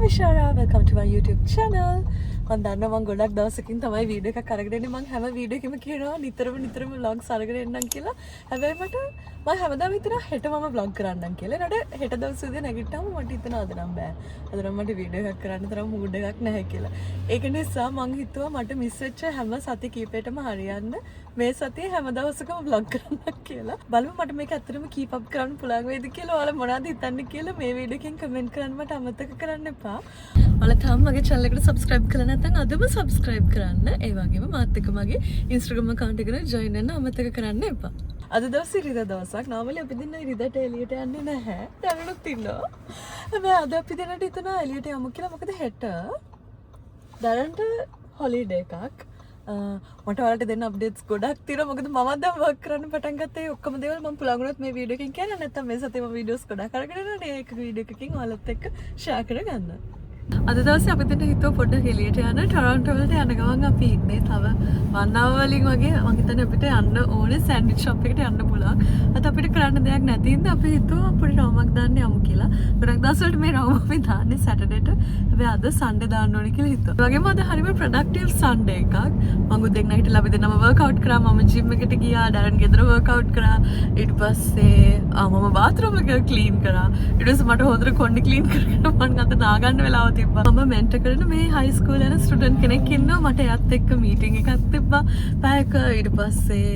Vishara, welcome to my YouTube channel. මම දන්නවා මම ගොඩක් දවසකින් තමයි වීඩියෝ එකක් අරගෙන ඉන්නේ. මම හැම වීඩියෝ එකකම කියනවා නිතරම vlogs අරගෙන එන්නම් කියලා. හැබැයි මම හැමදාම හිතනවා හෙට මම vlog කරන්නම් කියලා. ඒනට හෙට දවස් උදේ නැගිට්ටාම මට හිතෙනවා අද නම් බෑ. අද නම් මට වීඩියෝ එකක් කරන්න තරම් මූඩ් එකක් නැහැ කියලා. ඒක නිසා මම හිතුවා මට මිස් වෙච්ච හැම සති කීපයකටම හරියන්න මේ සතියේ හැම දවසකම vlog කරන්න කියලා. බලමු මට මේක ඇත්තටම keep up කරන්න පුළුවන් වේද කියලා. ඔයාලා මොනවද හිතන්නේ කියලා මේ වීඩියෝ එකෙන් කමෙන්ට් කරන්න මට අමතක කරන්න එපා. ඔයාලා තාම මගේ channel එකට subscribe කරලා නැත්නම් අදම subscribe කරන්න. ඒ වගේම මාත් එක්ක මගේ Instagram account එකට join වෙන්න අමතක කරන්න එපා. අද දවසේ ඉරිදා දවසක්. normally අපි දෙන්න ඉරිදාට එළියට යන්නේ නැහැ. දැනුත් ඉන්නවා. හැබැයි අද අපි දෙන්නට හිතනවා එළියට යමු කියලා. මොකද හෙට දරන්ට holiday එකක්. මට ඔයාලට දෙන්න අප්ඩේට්ස් ගොඩක් තියෙනවා. මොකද මම දැන් වර්ක් කරන්න පටන් ගත්තා. ඒ ඔක්කොම දේවල් මම පුළුවන් වුණොත් මේ වීඩියෝ එකකින් කියන්න. නැත්නම් මේ සතියේ මම වීඩියෝස් ගොඩක් අරගෙන යනවා. ඒක වීඩියෝ එකකින් ඔයාලත් එක්ක share කරගන්න. අද දවසේ අපි දෙන්න හිතුව පොඩ්ඩක් එළියට යන්න. ටොරන්ටෝ වලට යන ගමන් අපි ඉන්නේ තව 1 hour වලින් වගේ මම හිතන්නේ අපිට යන්න ඕනේ සෑන්ඩ්විච් ෂොප් එකට යන්න පුළුවන්. අද අපිට කරන්න දෙයක් නැති හින්දා අපි හිතුවා පොඩි රවුමක් දාන්න යමු කියලා. ගොඩක් දවස් වලට මේ රවුම අපි දාන්නේ සැටර්ඩේට. හැබැයි අද සන්ඩේ දාන්න ඕනේ කියලා හිතුවා. ඒ වගේම අද හරිම ප්‍රොඩක්ටිව් සන්ඩේ එකක්. මම උදේ නැගිටලා අපි දෙන්නම වර්ක්අවුට් කරා. මම ජිම් එකට ගියා. ඩරන් ගෙදර වර්ක්අවුට් කරා. ඊට පස්සේ මම බාත්රූම් එක ක්ලීන් කරා. ඊට පස්සේ මට හොඳට කොණ්ඩේ ක්ලීන් කරගෙන මම අද නාගන්න වෙලාව තිබ්බා. මම මෙන්ටර් කරන මේ හයි ස්කූල් යන ස්ටුඩන්ට් කෙනෙක් ඉන්නවා. මට එයාත් එක්ක මීටින් එකක් තිබ්බා. පැයක ඊට පස්සේ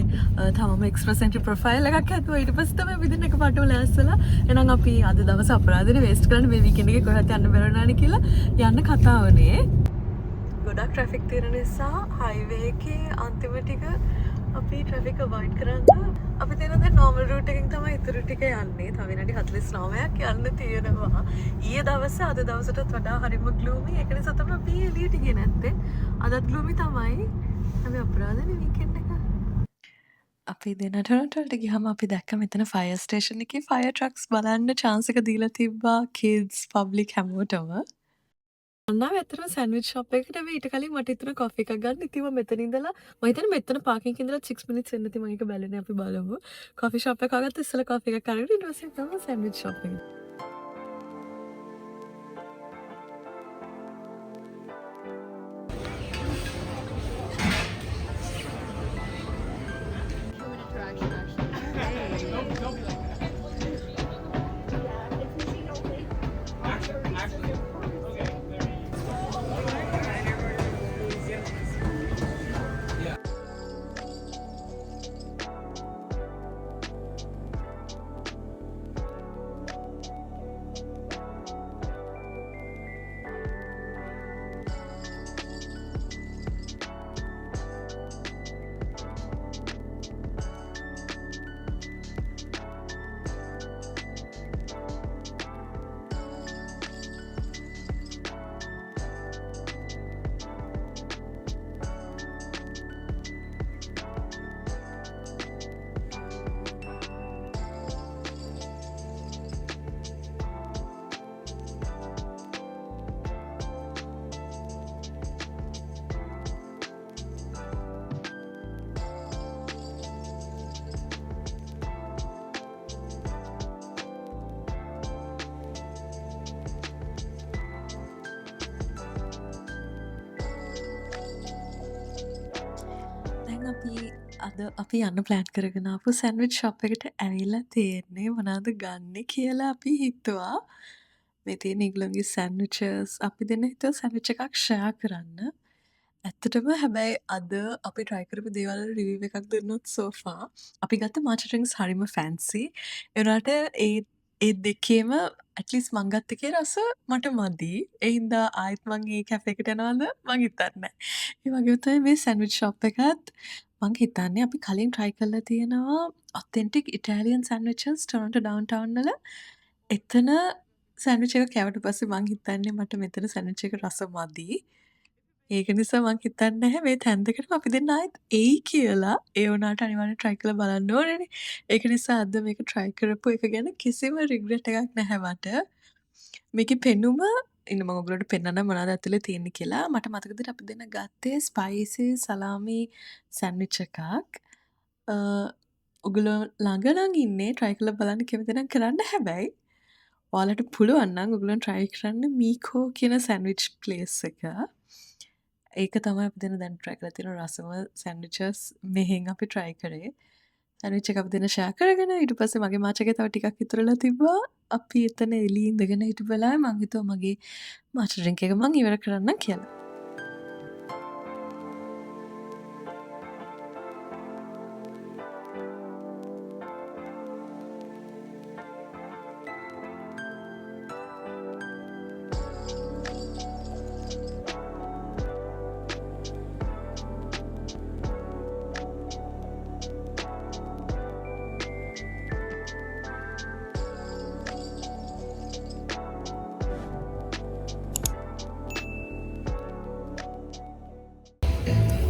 තමම එක්ස්ප්‍රසෙන්ට් ප්‍රොෆයිල් එකක් හැදුවා. ඊට පස්සේ තමයි විදින එක පාටම ලෑස්තිලා. එහෙනම් අපි අද දවස් අපරාධනේ වේස්ට් කරන්න මේ වීකෙන්ඩ් එකේ කොහෙවත් යන්න බැරුව නැණි කියලා යන්න කතාවනේ. ගොඩක් ට්‍රැෆික් තියෙන නිසා හයිවේ එකේ අන්තිම ටික අපි ට්‍රැෆික් අවොයිඩ් කරන්න අපි දෙන දැන් normal route එකකින් තමයි ඉතුරු ටික යන්නේ. තව විනාඩි 49ක් යන්න තියෙනවා. ඊයේ දවසේ අද දවසටත් වඩා හරිම gloomy. ඒක නිසා තමයි අපි එළියට ගියේ නැත්තේ. අදත් gloomy තමයි. අපි අපරාධනේ weekend එක. අපි දෙන ටොරන්ටෝට ගියාම අපි දැක්ක මෙතන ෆයර් ස්ටේෂන් එකේ ෆයර් ට්‍රක්ස් බලන්න chance එක දීලා තිබ්බා kids public හැමෝටම. ඔන්නාව ඇත්තටම සෑන්ඩ්විච් ෂොප් එකකට අපි ඊට කලින් මට හිතුණා කොෆි එකක් ගන්න. ඉතින් මම මෙතන ඉඳලා මම හිතන්නේ මෙතන පාකින් එකේ ඉඳලා 6 minutes එන්න ඉතින් මම ඒක බැලුනේ අපි බලමු. කොෆි ෂොප් එක ආගත්ත ඉස්සෙල්ලා කොෆි එකක් අරගෙන ඊට පස්සේ තමයි සෑන්ඩ්විච් ෂොප් එකට. අද අපි යන්න ප්ලෑන් කරගෙන ආපු සෑන්ඩ්විච් ෂොප් එකට ඇවිල්ලා තියෙන්නේ මොනවද ගන්නෙ කියලා අපි හිතුවා. මේ තියෙන ඒගොල්ලන්ගේ සෑන්ඩ්විචස් අපි දෙන්න හිතුවා සෑන්ඩ්විච් එකක් ෂෙයා කරන්න. ඇත්තටම හැබැයි අද අපි try කරපු දේවල් වල රිවිව් එකක් දුන්නොත් so far අපි ගත්ත matcha drinks හරිම fancy. ඒ වුණාට ඒ දෙකේම at least මං ගත්ත එකේ රස මට මදි. ඒ හින්දා ආයෙත් මං ඒ කැෆේ එකට යනවද මං හිතන්නේ නැහැ. ඒ වගේම තමයි මේ සෑන්ඩ්විච් ෂොප් එකත් මං හිතන්නේ අපි කලින් try කරලා තියෙනවා authentic Italian sandwiches Toronto downtown වල. එතන සෑන්ඩ්විච් එක කෑවට පස්සේ මං හිතන්නේ මට මෙතන සෑන්ඩ්විච් එක රස මදි. ඒක නිසා මං හිතන්නේ නැහැ මේ තැන් දෙකටම අපි දෙන්න ආයෙත් එයි කියලා. ඒ වුණාට අනිවාර්යෙන් try කරලා බලන්න ඕනේනේ. ඒක නිසා අද මේක try කරපු එක ගැන කිසිම regret එකක් නැහැ මට. මේකේ පෙනුම ඉන්න මම ඔයගොල්ලන්ට පෙන්නන්නම් මොනවද ඇතුලේ තියෙන්නේ කියලා. මට මතක විදිහට අපි දෙන්න ගත්තේ ස්පයිසි සලාමි සෑන්ඩ්විච් එකක්. ඔයගොල්ලෝ ළඟ නම් ඉන්නේ try කරලා බලන්න කැමති නම් කරන්න. හැබැයි ඔයාලට පුළුවන් නම් ඔයගොල්ලෝ try කරන්න මීකෝ කියන සෑන්ඩ්විච් ප්ලේස් එක. ඒක තමයි අපි දෙන දැන් try කරලා තියෙන රසම සෑන්ඩ්විචස් මෙහෙන් අපි try කරේ. සෑන්ඩ්විච් එක අපි දෙන ෂෙයා කරගෙන ඊට පස්සේ මගේ මාච් එකේ තව ටිකක් ඉතුරුලා තිබ්බා. අපි එතන එළියේ ඉඳගෙන හිටපු වෙලාවේ මං හිතුවා මගේ මාච් ඩ්‍රින්ක් එක මං ඉවර කරන්නම් කියලා.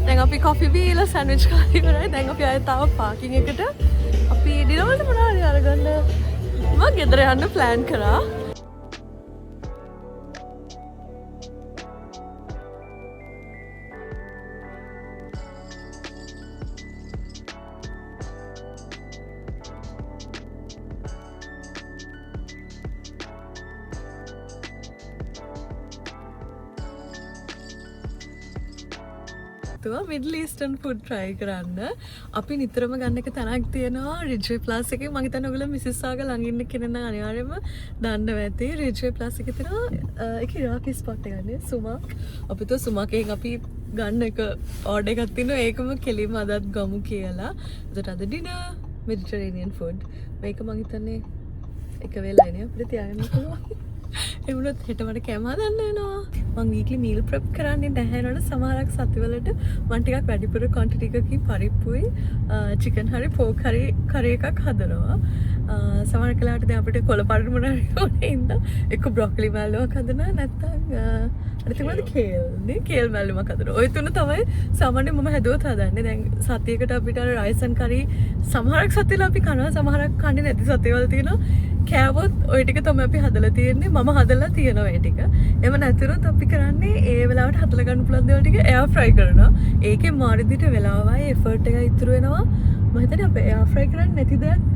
දැන් අපි කොෆි බීලා සෑන්ඩ්විච් කාලා ඉවරයි. දැන් අපි ආයෙ තාම පාකින් එකට අපි ඩිනර්වලට මොනවා හරි අරගන්න මම ගෙදර යන්න ප්ලෑන් කරා. මිඩල් ඊස්ටර්න් ෆුඩ් try කරන්න. අපි නිතරම ගන්න එක තැනක් තියෙනවා රිජ්වේ ප්ලස් එකේ. මම හිතන්නේ ඔයගොල්ලෝ මිසිස්සාග ළඟ ඉන්න කෙනෙක් නම් අනිවාර්යයෙන්ම දන්නවා ඇති. රිජ්වේ ප්ලස් එකේ තියෙනවා ඒක ඉරාකි ස්පොට් එකක් නේ සුමාක්. අපි તો සුමාකෙන් අපි ගන්න එක ඕඩර් එකක් තියෙනවා. ඒකම කෙලින්ම අදත් ගමු කියලා. ඒකට අද ඩිනර් මෙඩිටරේනියන් ෆුඩ්. මේක මම හිතන්නේ එක වෙලයිනේ අපිට තියාගන්න පුළුවන්. එමුණත් හෙට මට කැම හදන්න වෙනවා. මං වීක්ලි මීල් ප්‍රෙප් කරන්නේ නැහැ නේද? සමහරක් සතිවලට මං ටිකක් වැඩිපුර ක්වොන්ටිටි එකකින් පරිප්පුයි චිකන් හරි පෝක් හරි කරි එකක් හදනවා. සමහර කලාවට දැන් අපිට කොළ පාට මොනවා හරි ඕනේ ඉඳලා එක්ක බ්‍රොකොලි මැල්ලුවක් හදනවා නැත්නම් අනිත් මොකද කේල් නේ කේල් මැල්ලුමක් හදනවා. ওই තුන තමයි සාමාන්‍යයෙන් මම හැදුවොත් හදන්නේ. දැන් සතියකට අපිට අර රයිස් ඇන් කරි සමහරක් සතිවල අපි කනවා සමහරක් කන්නේ නැති සතිවල තියෙනවා. කෑවොත් ඔය ටික තමයි අපි හදලා තියෙන්නේ. මම හදලා තියෙනවා ඒ ටික. එම නැතිරොත් අපි කරන්නේ ඒ වෙලාවට හදලා ගන්න පුළුවන් දේවල් ටික එයාර් ෆ්‍රයි කරනවා. ඒකේ මාරිදිට වෙලාවයි එෆර්ට් එක ඉතුරු වෙනවා. මම හිතන්නේ අපි එයාර් ෆ්‍රයි කරන්නේ නැති දෙයක්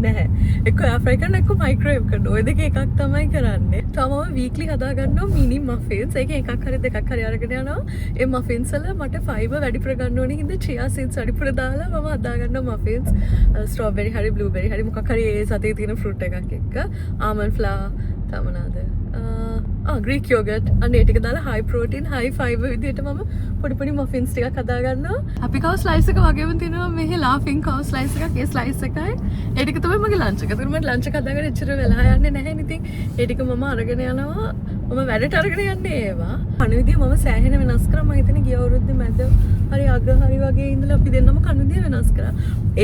නැහැ. එක්ක එයාර් ෆ්‍රයි කරන එක්ක මයික්‍රෝවේව් කරන. ඔය දෙක එකක් තමයි කරන්නේ. තමම වීක්ලි හදා ගන්නවා මිනි මෆින්ස්. ඒකෙන් එකක් හරි දෙකක් හරි අරගෙන යනවා. ඒ මෆින්ස් වල මට ෆයිබර් වැඩිපුර ගන්න ඕනේ හින්දා චියා සීඩ්ස් වැඩිපුර දාලා මම හදා ගන්නවා මෆින්ස්. ස්ට්‍රෝබෙරි හරි බ්ලූබෙරි හරි මොකක් හරි ඒ සතේ තියෙන ෆෘට් එකක් එක්ක. ආමන්ඩ් ෆ්ලවර් තමනාද. ග්‍රීක් යෝගට් අන්න ඒ ටික දාලා හයි ප්‍රෝටීන් හයි ෆයිබර් විදිහට මම පොඩි පොඩි මෆින්ස් ටිකක් හදා ගන්නවා. අපි කව ස්ලයිස් එක වගේම තියෙනවා මෙහි ලාෆින් කව ස්ලයිස් එකක්. ඒ ස්ලයිස් එකයි ඒ ටික තමයි මගේ ලන්ච් එක. ඒකට මම ලන්ච් එක හදාගෙන එච්චර වෙලා යන්නේ නැහැ නේ. ඉතින් ඒ ටික මම අරගෙන යනවා. මම වැඩට අරගෙන යන්නේ ඒවා. කන විදිය මම සෑහෙන වෙනස් කරා. මම හිතන්නේ ගිය අවුරුද්දේ මැද හරි අග හරි වගේ ඉඳලා අපි දෙන්නම කන විදිය වෙනස් කරා.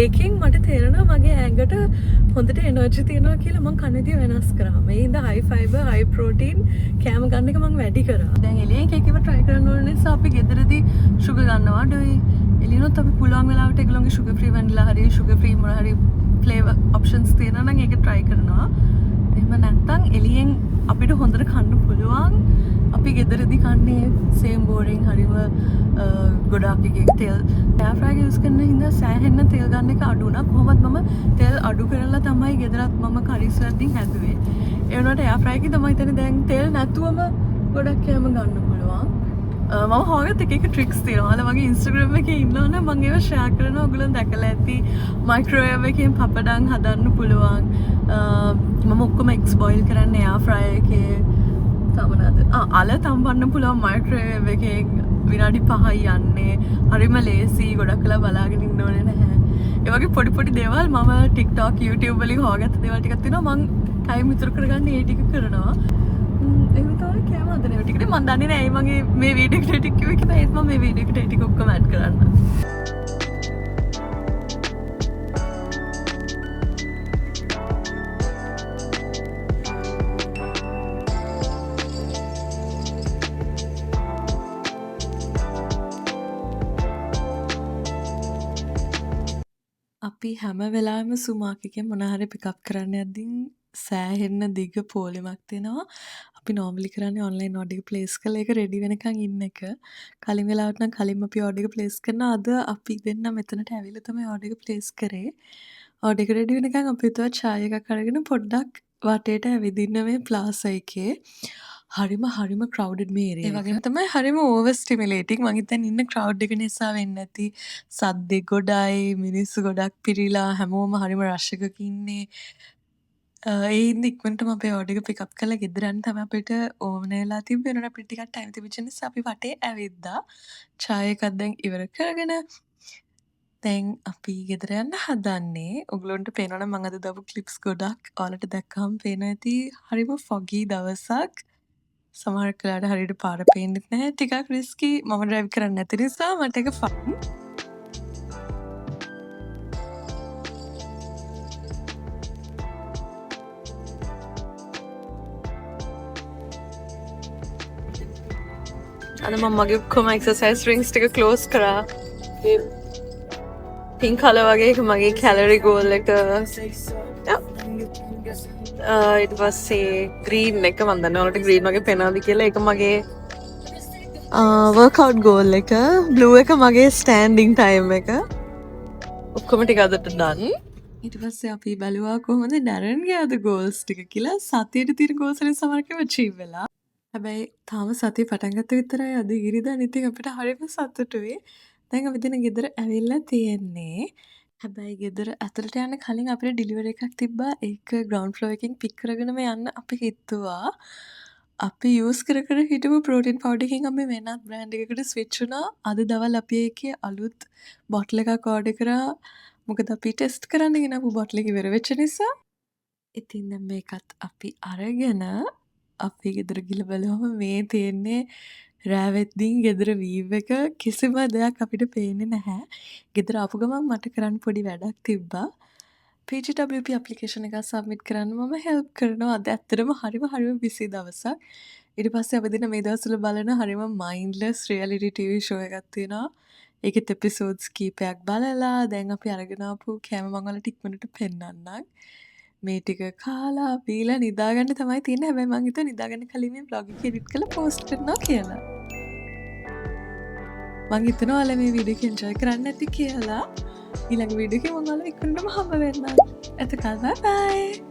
ඒකෙන් මට තේරෙනවා මගේ ඇඟට හොඳට එනර්ජි තියෙනවා කියලා මම කන විදිය වෙනස් කරා. මේ ඉඳ හයි ෆයිබර් හයි ප්‍රෝටීන් කෑම ගන්න එක මම වැඩි කරා. දැන් එළියෙන් කේක් එක try කරන්න ඕන නිසා අපි ගෙදරදී sugar ගන්නවා. ඩොයි එළියනොත් අපි පුළුවන් වෙලාවට ඒගොල්ලෝගේ sugar free vanilla හරි sugar free මොන හරි flavor options තියෙනවා නම් ඒක try කරනවා. එහෙම නැත්නම් එළියෙන් අපිට හොඳට කන්න පුළුවන්. අපි ගෙදරදී කන්නේ same boring හරිම ගොඩාක් එකක් තෙල් air fryer එක use කරන හින්දා සෑහෙන්න තෙල් ගන්න එක අඩු වුණා. කොහොමද මම තෙල් අඩු කරලා තමයි ගෙදරත් මම කරිස් වර්දින් හැදුවේ. ඒ වුණාට air fryer එකේ තමයි හිතන්නේ දැන් තෙල් නැතුවම ගොඩක් කෑම ගන්න පුළුවන්. මම හොයගත්ත එක ට්‍රික්ස් තියෙනවා. ඔයාලා මගේ Instagram එකේ ඉන්නවනම් මම ඒවා share කරනවා. ඔයගොල්ලෝ දැකලා ඇති. මයික්‍රෝවේව් එකෙන් පපඩම් හදන්න පුළුවන්. මම ඔක්කොම eggs boil කරන්නේ air fryer එකේ. තමනද අල තම්බන්න පුළුවන් මයික්‍රෝවේව් එකේ විනාඩි 5යි යන්නේ. හරිම ලේසි. ගොඩක් වෙලා බලාගෙන ඉන්න ඕනේ නැහැ. ඒ වගේ පොඩි පොඩි දේවල් මම TikTok YouTube වලින් හොයාගත්ත දේවල් ටිකක් තියෙනවා. මම ටයිම් ඉතුරු කරගන්න ඒ ටික කරනවා. එහෙම තමයි කෑම හදන ඒවා ටිකට මම දන්නේ නැහැ. මගේ මේ වීඩියෝ එකට ටික කිව්වේ කියලා ඒත් මම මේ වීඩියෝ එකට ටික ඔක්කොම ඇඩ් කරන්න. අපි හැම වෙලාවෙම සුමාක් එකෙන් මොනවා හරි පිකප් කරන්න යද්දී සෑහෙන්න දිග පෝලිමක් තියෙනවා. අපි නෝමලි කරන්නේ ඔන්ලයින් ඕඩර් එක ප්ලේස් කරලා ඒක රෙඩි වෙනකන් ඉන්න එක. කලින් වෙලාවට නම් කලින්ම අපි ඕඩර් එක ප්ලේස් කරනවා. අද අපි දෙන්න මෙතනට ඇවිල්ලා තමයි ඕඩර් එක ප්ලේස් කරේ. ඕඩර් එක රෙඩි වෙනකන් අපි හිතුවා චාය එකක් අරගෙන පොඩ්ඩක් වටේට ඇවිදින්න මේ ප්ලාසා එකේ හරිම ක්‍රවුඩඩ් මේ ඒරියා එක. ඒ වගේම තමයි හරිම ඕවර් ස්ටිමුලේටිං. මං හිතන්නේ ඉන්න ක්‍රවුඩ් එක නිසා වෙන්නේ නැති. සද්දේ ගොඩයි, මිනිස්සු ගොඩක් පිරීලා හැමෝම හරිම රෂ් එකක ඉන්නේ. ඒ හින්දා ඉක්මනටම අපේ ඕඩර් එක පිකප් කරලා ගෙදර යන්න තමයි අපිට ඕන වෙලා තිබ්බේ. ඒනට අපිට ටිකක් ටයිම් තිබිච්ච නිසා අපි වටේ ඇවිද්දා. චාය එකක් දැන් ඉවර කරගෙන දැන් අපි ගෙදර යන්න හදන්නේ. ඔයගලන්ට පේනවා නම් මම අද දාපු ක්ලිප්ස් ගොඩක් ඔයාලට දැක්කම පේනවා ඇති. හරිම ෆොගි දවසක්. සමහර වෙලාවට හරියට පාර පේන්නෙත් නැහැ. ටිකක් රිස්කි. මම ඩ්‍රයිව් කරන්නේ නැති නිසා මට ඒක ෆන්. අද මම මගේ ඔක්කොම එක්සර්සයිස් රින්ග්ස් ටික ක්ලෝස් කරා. පින්ක් කලර් වගේ එක මගේ කැලරි ගෝල් එක. ඊට පස්සේ ග්‍රීන් එක මම දන්නේ ඔයාලට ග්‍රීන් වගේ පේනවාද කියලා. ඒක මගේ වර්කවුට් ගෝල් එක. බ්ලූ එක මගේ ස්ටෑන්ඩින් ටයිම් එක. ඔක්කොම ටික අදට done. ඊට පස්සේ අපි බැලුවා කොහොමද ඩැරන්ගේ අද ගෝල්ස් ටික කියලා. සතියට තියෙන ගෝල්ස් වලින් සමහරකම අචීව් වෙලා. හැබැයි තාම සතිය පටන් ගත්ත විතරයි. අද ඉරිදා ඉතින් අපිට හරියම සතුටුයි. දැන් අපි දින ගෙදර ඇවිල්ලා තියෙන්නේ. හැබැයි ගෙදර ඇතුළට යන්න කලින් අපිට ඩිලිවරි එකක් තිබ්බා. ඒක ග්‍රවුන්ඩ් ෆ්ලෝර් එකකින් පික් කරගෙනම යන්න අපි හිතුවා. අපි යූස් කර හිටපු ප්‍රෝටීන් පවුඩර් එකකින් අපි වෙනත් බ්‍රෑන්ඩ් එකකට ස්විච් වුණා. අද දවල් අපි ඒකේ අලුත් බොටල් එකක් ඕඩර් කරා. මොකද අපි ටෙස්ට් කරන්න ගෙනාපු බොටල් එක ඉවර වෙච්ච නිසා. ඉතින් දැන් මේකත් අපි අරගෙන අපි ගෙදර ගිහලා බලුවම මේ තියෙන්නේ රෑ වෙද්දී ගෙදර වීව් එක. කිසිම දෙයක් අපිට පේන්නේ නැහැ. ගෙදර ආපු ගමන් මට කරන්න පොඩි වැඩක් තිබ්බා. PGWP ඇප්ලිකේෂන් එක සබ්මිට් කරන්න මම හෙල්ප් කරනවා. අද ඇත්තටම හරිම බිසි දවසක්. ඊට පස්සේ අපි දින මේ දවස්වල බලන හරිම මයින්ඩ්ලෙස් රියැලිටි ටීවී ෂෝ එකක් තියෙනවා. ඒකෙත් එපිසෝඩ්ස් කීපයක් බලලා දැන් අපි අරගෙන ආපු කෑම මම ඔයාලට ඉක්මනට පෙන්නන්නම්. මේ ටික කාලා බීලා නිදාගන්න තමයි තියෙන්නේ. හැබැයි මං හිතුවා නිදාගන්න කලින් මේ vlog එක එඩිට් කරලා පෝස්ට් කරනවා කියලා. මං හිතනවා ඔයාලා මේ වීඩියෝ එක එන්ජොයි කරන්න ඇති කියලා. ඊළඟ වීඩියෝ එකේ මම ඔයාලට ඉක්මනටම හම්බ වෙන්නම්. එතකල් බයි බයි.